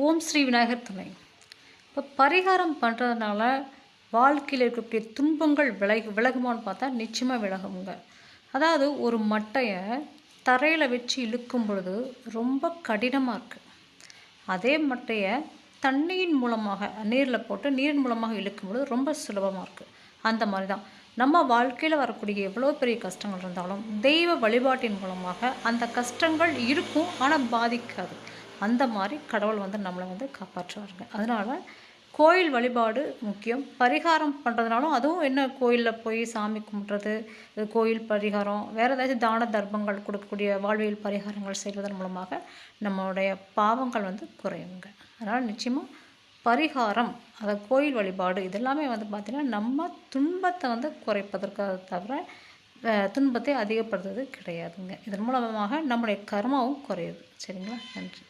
ஓம் ஸ்ரீ விநாயகர் துணை. இப்போ பரிகாரம் பண்ணுறதுனால வாழ்க்கையில் இருக்கக்கூடிய துன்பங்கள் விலகுமான்னு பார்த்தா நிச்சயமாக விலகுங்க. அதாவது ஒரு மட்டையை தரையில் வச்சு இழுக்கும் பொழுது ரொம்ப கடினமாக இருக்குது. அதே மட்டையை தண்ணியின் மூலமாக நீரில் போட்டு நீரின் மூலமாக இழுக்கும்பொழுது ரொம்ப சுலபமாக இருக்குது. அந்த மாதிரி தான் நம்ம வாழ்க்கையில் வரக்கூடிய எவ்வளோ பெரிய கஷ்டங்கள் இருந்தாலும் தெய்வ வழிபாட்டின் மூலமாக அந்த கஷ்டங்கள் இருக்கும், ஆனால் பாதிக்காது. அந்த மாதிரி கடவுள் நம்மளை காப்பாற்றுவாருங்க. அதனால் கோயில் வழிபாடு முக்கியம். பரிகாரம் பண்ணுறதுனாலும் அதுவும் என்ன, கோயிலில் போய் சாமி கும்பிட்றது, கோயில் பரிகாரம், வேறு ஏதாச்சும் தான தர்மங்கள் கொடுக்கக்கூடிய வாழ்வியல் பரிகாரங்கள் செய்வதன் மூலமாக நம்மளுடைய பாவங்கள் குறையுங்க. அதனால் நிச்சயமாக பரிகாரம், அதாவது கோயில் வழிபாடு இதெல்லாமே பார்த்திங்கன்னா நம்ம துன்பத்தை குறைப்பதற்காக தவிர துன்பத்தை அதிகப்படுத்துறது கிடையாதுங்க. இதன் மூலமாக நம்முடைய கர்மாவும் குறையுது. சரிங்களா? நன்றி.